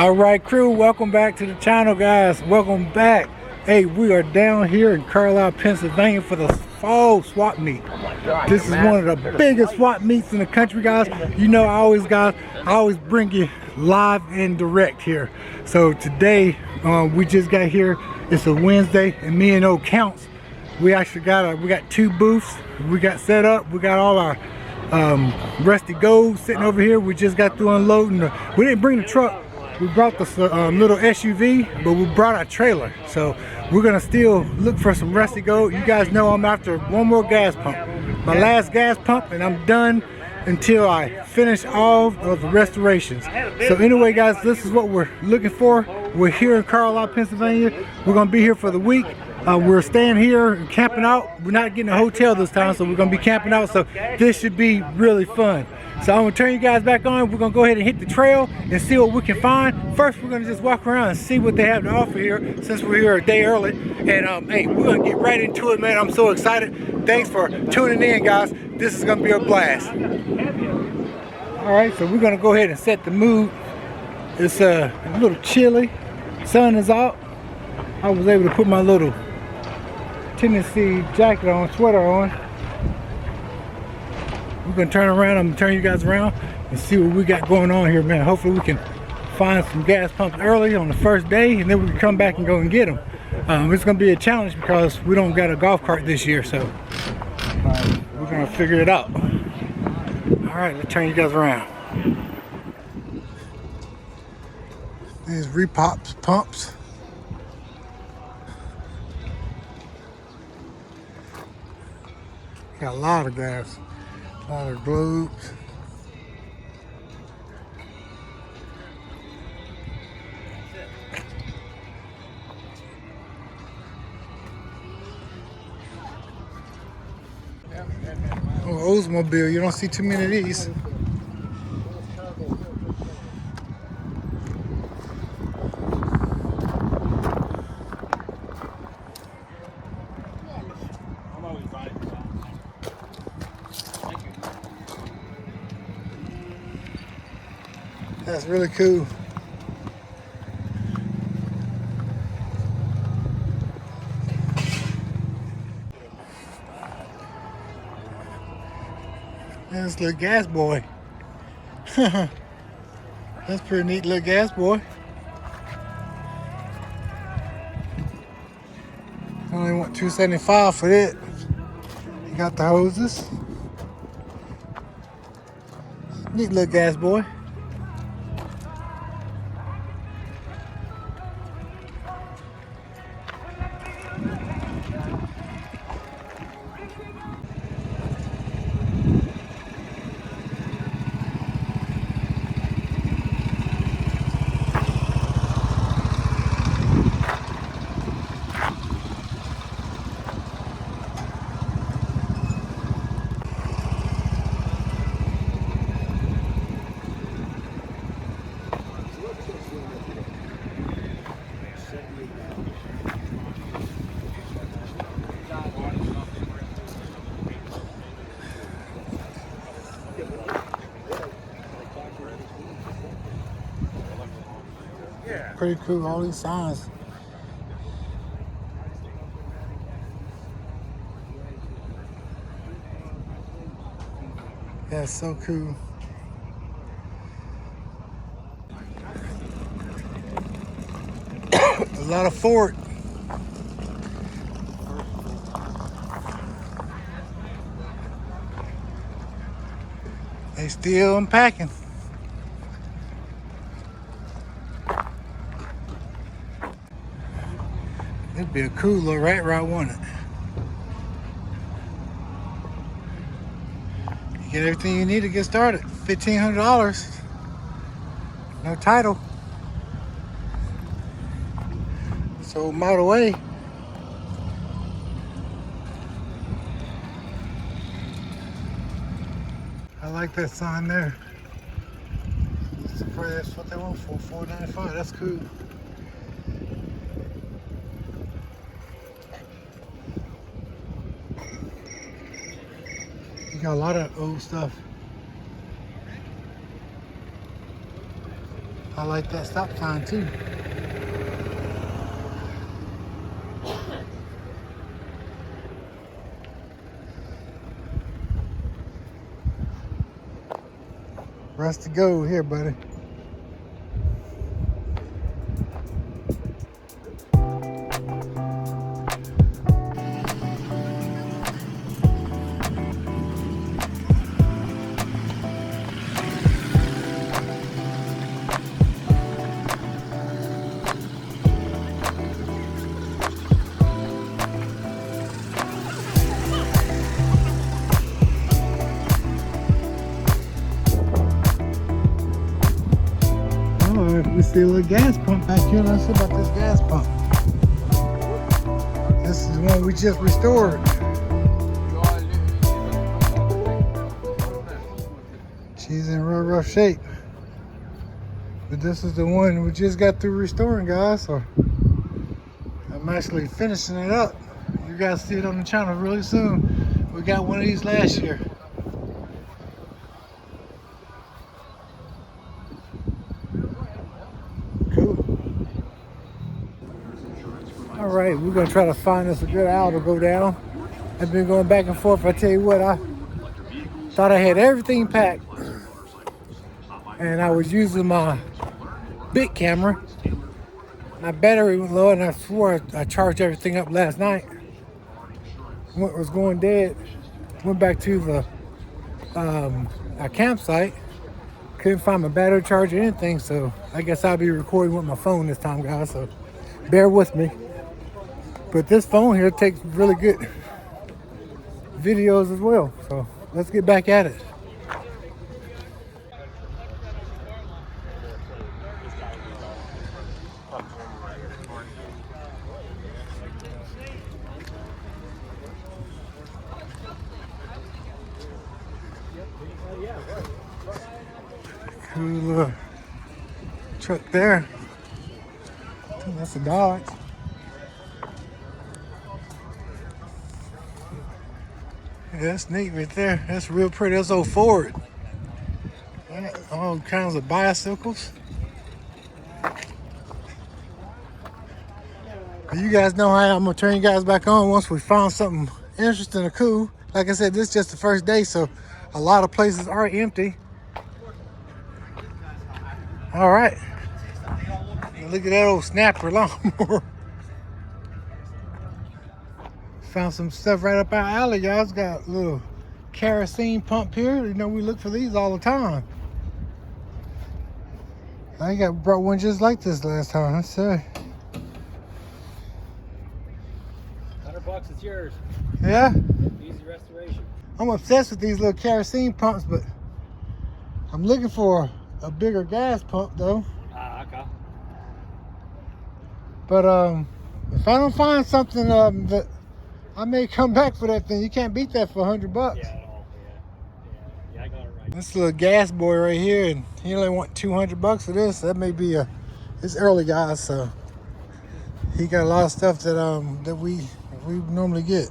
All right, crew, welcome back to the channel, guys. Welcome back. Hey, we are down here in Carlisle, Pennsylvania for the fall swap meet. This is one of the biggest swap meets in the country, guys. You know, I always bring you live and direct here. So today, we just got here. It's a Wednesday, and me and old Counts, we got two booths. We got set up. We got all our rusty gold sitting over here. We just got through unloading. We didn't bring the truck. We brought this little SUV, but we brought our trailer. So we're gonna still look for some rusty gold. You guys know I'm after one more gas pump. My last gas pump, and I'm done until I finish all of the restorations. So anyway, guys, this is what we're looking for. We're here in Carlisle, Pennsylvania. We're gonna be here for the week. We're staying here and camping out. We're not getting a hotel this time, so we're gonna be camping out. So this should be really fun. So I'm gonna turn you guys back on. We're gonna go ahead and hit the trail and see what we can find. First, we're gonna just walk around and see what they have to offer here, since we're here a day early. And hey, we're gonna get right into it, man. I'm so excited. Thanks for tuning in, guys. This is gonna be a blast. All right, so we're gonna go ahead and set the mood. It's a little chilly. Sun is out. I was able to put my little Tennessee jacket on, sweater on. We're gonna turn around. I'm gonna turn you guys around and see what we got going on here, man. Hopefully we can find some gas pumps early on the first day, and then we can come back and go and get them. It's gonna be a challenge because we don't got a golf cart this year, so we're gonna figure it out. All right, let's turn you guys around. These repops pumps. Got a lot of gas. A lot of globes. Oh, Oldsmobile, you don't see too many of these. That's really cool. That's a little gas boy. That's pretty neat little gas boy. I only want $275 for it. You got the hoses. Neat little gas boy. Pretty cool, all these signs. That's so cool. A lot of Ford. They still unpacking. It'd be a cool little rat ride, wouldn't it? You get everything you need to get started. $1,500. No title. So Model A. I like that sign there. That's what they want for $4.95. That's cool. You got a lot of old stuff. I like that stop sign too. Rest to go here, buddy. We see a little gas pump back here. Let's see about this gas pump. This is one we just restored. She's in real rough shape. But this is the one we just got through restoring, guys. So I'm actually finishing it up. You guys see it on the channel really soon. We got one of these last year. Alright, we're going to try to find us a good aisle to go down. I've been going back and forth. I tell you what, I thought I had everything packed. And I was using my big camera. My battery was low and I swore I charged everything up last night. When it was going dead, went back to the our campsite. Couldn't find my battery charger or anything, so I guess I'll be recording with my phone this time, guys, so bear with me. But this phone here takes really good videos as well. So let's get back at it. Cool truck there. I think that's a Dodge. Yeah, that's neat right there. That's real pretty. That's old Ford. Yeah, all kinds of bicycles. You guys know how I'm gonna turn you guys back on once we found something interesting or cool. Like I said, this is just the first day, so a lot of places are empty. All right. Look at that old snapper lawnmower. Found some stuff right up our alley, y'all. Got a little kerosene pump here. You know, we look for these all the time. I brought one just like this last time. Let's see. $100, it's yours. Yeah? Easy restoration. I'm obsessed with these little kerosene pumps, but I'm looking for a bigger gas pump though. Okay. But if I don't find something that I may come back for that thing. You can't beat that for $100. Yeah, at all. Yeah, I got it right. This little gas boy right here, and he only want $200 for this. That may be it's early, guys, so he got a lot of stuff that we normally get.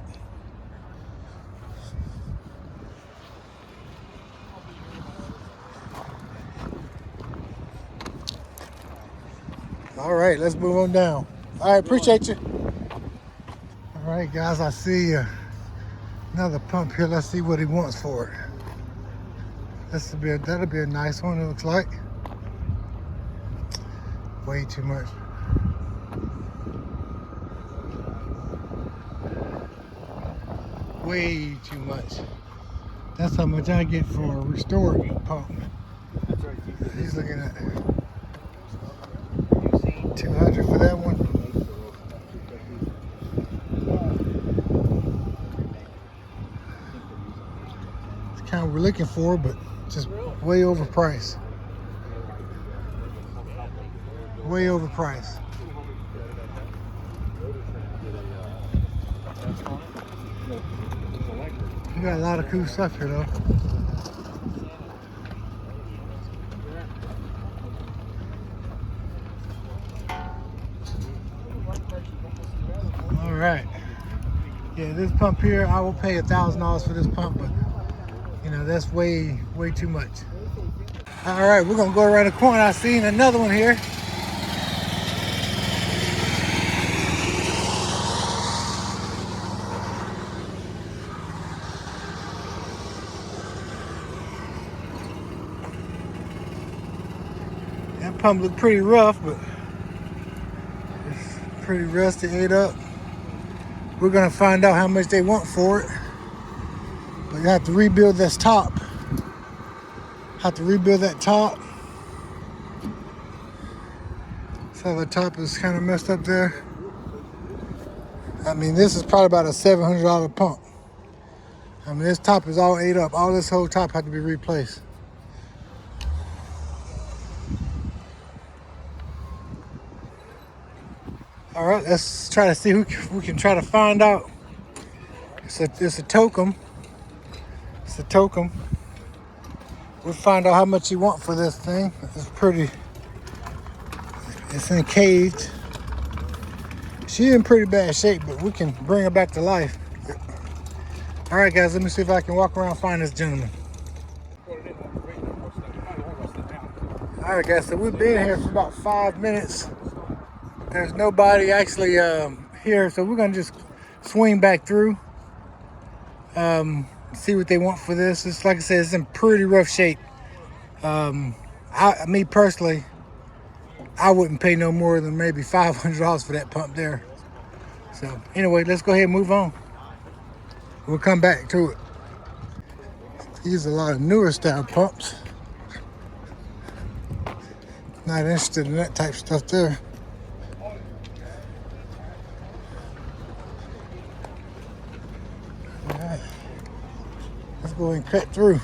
All right, let's move on down. All right, appreciate you. All right, guys, I see another pump here. Let's see what he wants for it. That'll be a nice one, it looks like. Way too much. Way too much. That's how much I get for a restored pump. That's right. He's looking at 200 for that one. It's kind of what we're looking for, but just way overpriced. Way overpriced. You got a lot of cool stuff here, though. All right. Yeah, this pump here, I will pay $1,000 for this pump, but you know that's way too much. All right, we're gonna go around the corner. I seen another one here. That pump looked pretty rough, but it's pretty rusty, ate up. We're gonna find out how much they want for it. But you have to rebuild this top. Have to rebuild that top. So the top is kind of messed up there. I mean, this is probably about a $700 pump. I mean, this top is all ate up. All this whole top had to be replaced. All right, let's try to see who we can try to find out. It's a token. It's a token. We'll find out how much you want for this thing. It's pretty. It's in a cage. She's in pretty bad shape, but we can bring her back to life. All right, guys, let me see if I can walk around and find this gentleman. All right, guys, so we've been here for about 5 minutes. There's nobody actually here, so we're gonna just swing back through, see what they want for this. It's like I said, it's in pretty rough shape. Me personally, I wouldn't pay no more than maybe $500 for that pump there. So anyway, let's go ahead and move on. We'll come back to it. These are a lot of newer style pumps. Not interested in that type of stuff there. All right, let's go ahead and cut through.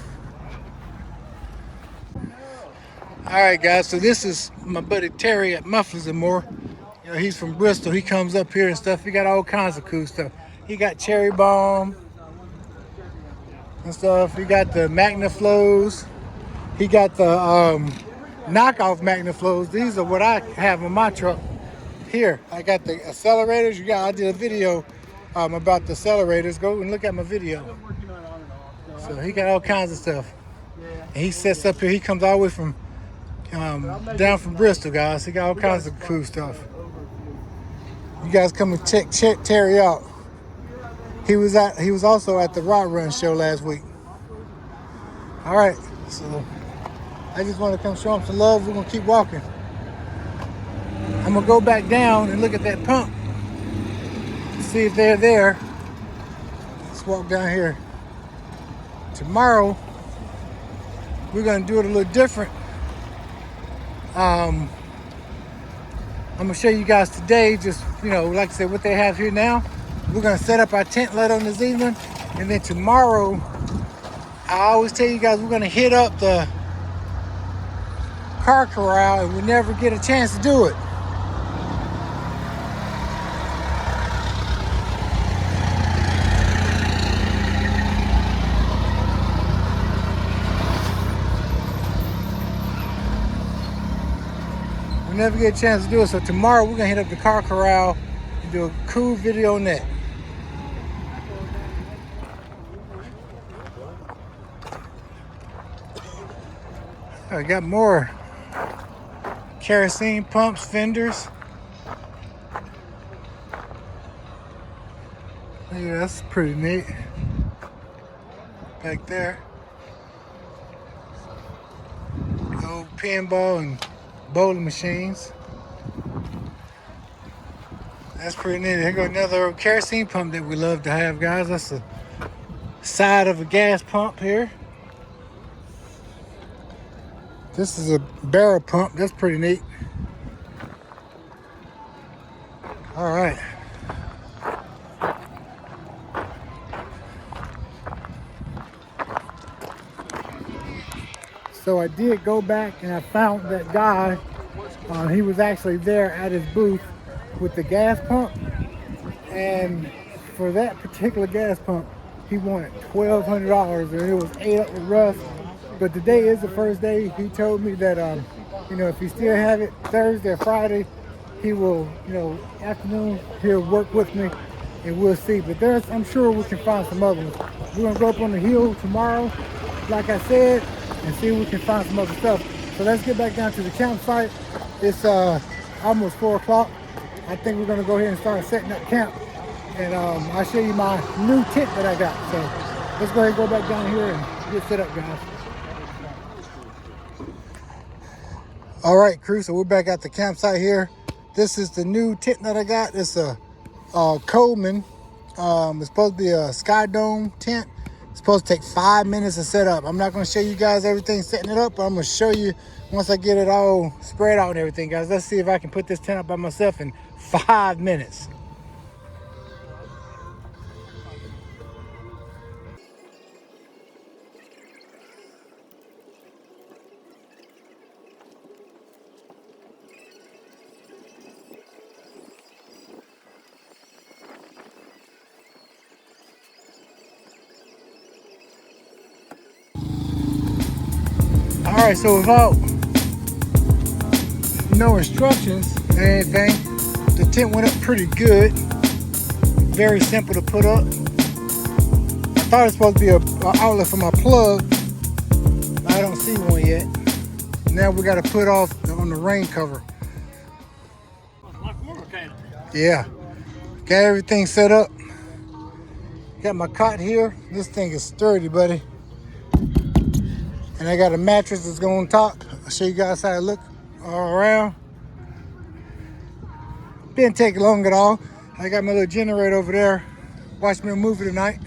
All right, guys, so this is my buddy Terry at Mufflers and More. You know, he's from Bristol. He comes up here and stuff. He got all kinds of cool stuff. He got Cherry Bomb and stuff. He got the Magna Flows. He got the knockoff Magna Flows. These are what I have in my truck here. I got the accelerators. I did a video about the accelerators. Go and look at my video. So he got all kinds of stuff. And he sets up here. He comes all the way from down from Bristol, guys. He got all kinds of cool stuff. You guys come and check Terry out. He was also at the Rod Run show last week. All right, so I just want to come show him some love. We're gonna keep walking. I'm gonna go back down and look at that pump, see if they're there. Let's walk down here. Tomorrow, we're gonna do it a little different. I'm gonna show you guys today, just, like I said, what they have here now. We're gonna set up our tent later on this evening, and then tomorrow, I always tell you guys, we're gonna hit up the car corral, and we never get a chance to do it. We never get a chance to do it, so tomorrow we're gonna hit up the car corral and do a cool video on that. I got more kerosene pumps, fenders. Yeah, that's pretty neat. Back there. Old pinball and bowling machines. That's pretty neat. Here goes another kerosene pump that we love to have, guys. That's the side of a gas pump here. This is a barrel pump. That's pretty neat. All right. So I did go back and I found that guy. He was actually there at his booth with the gas pump. And for that particular gas pump, he wanted $1,200, and it was ate up with rust. But today is the first day. He told me that, if he still have it Thursday or Friday, he will, afternoon, he'll work with me and we'll see. But I'm sure we can find some other ones. We're gonna go up on the hill tomorrow. Like I said, and see if we can find some other stuff. So let's get back down to the campsite. It's almost 4 o'clock. I think we're gonna go ahead and start setting up camp. And I'll show you my new tent that I got. So let's go ahead and go back down here and get set up, guys. All right, crew, so we're back at the campsite here. This is the new tent that I got. It's a Coleman. It's supposed to be a Sky Dome tent. It's supposed to take 5 minutes to set up. I'm not gonna show you guys everything setting it up, but I'm gonna show you once I get it all spread out and everything, guys. Let's see if I can put this tent up by myself in 5 minutes. All right, so without no instructions or anything, the tent went up pretty good. Very simple to put up. I thought it was supposed to be an outlet for my plug. I don't see one yet. Now we got to put off on the rain cover. Yeah, got everything set up. Got my cot here. This thing is sturdy, buddy. And I got a mattress that's going on top. I'll show you guys how it look all around. Didn't take long at all. I got my little generator over there. Watch me a movie tonight.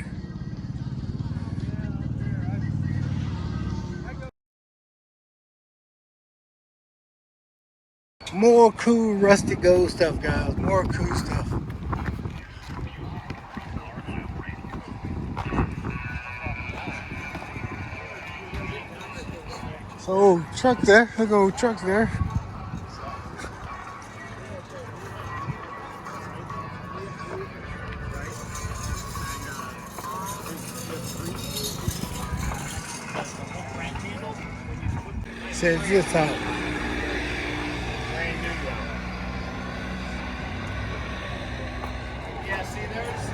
More cool rustic gold stuff, guys. More cool stuff. So truck there, look at old trucks there. Says this out. Yeah, see, there's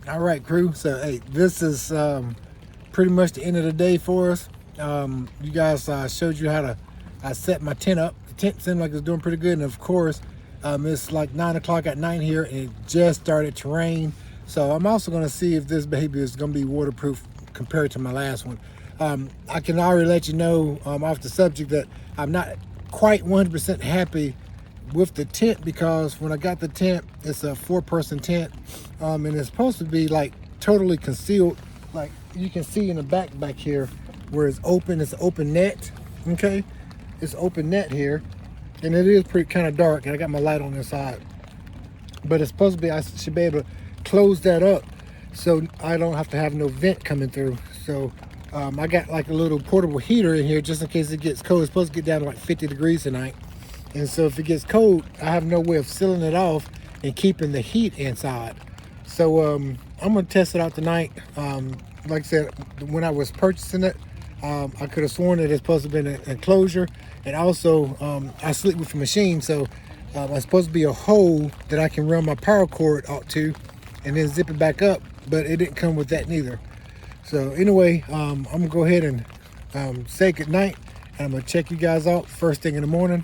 All right, crew. So, hey, this is pretty much the end of the day for us. You guys showed you how to I set my tent up. The tent seemed like it's doing pretty good, and of course, it's like 9 o'clock at night here, and it just started to rain. So I'm also going to see if this baby is going to be waterproof compared to my last one. I can already let you know off the subject that I'm not quite 100% happy with the tent, because when I got the tent, it's a 4-person tent, and it's supposed to be like totally concealed. Like you can see in the back here where it's open, it's open net. Okay, it's open net here, and it is pretty kind of dark, and I got my light on this side, but it's supposed to be, I should be able to close that up so I don't have to have no vent coming through. So I got like a little portable heater in here just in case it gets cold. It's supposed to get down to like 50 degrees tonight, and so if it gets cold, I have no way of sealing it off and keeping the heat inside. So I'm gonna test it out tonight. Like I said, when I was purchasing it, I could have sworn that it's supposed to be an enclosure, and also I sleep with the machine, so it's supposed to be a hole that I can run my power cord out to and then zip it back up, but it didn't come with that neither. So anyway, I'm gonna go ahead and say good night, and I'm gonna check you guys out first thing in the morning.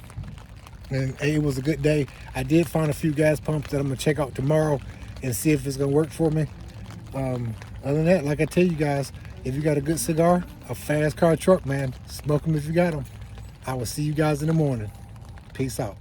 And it was a good day. I did find a few gas pumps that I'm gonna check out tomorrow and see if it's gonna work for me. Other than that, like I tell you guys, if you got a good cigar, a fast car truck, man, smoke them if you got them. I will see you guys in the morning. Peace out.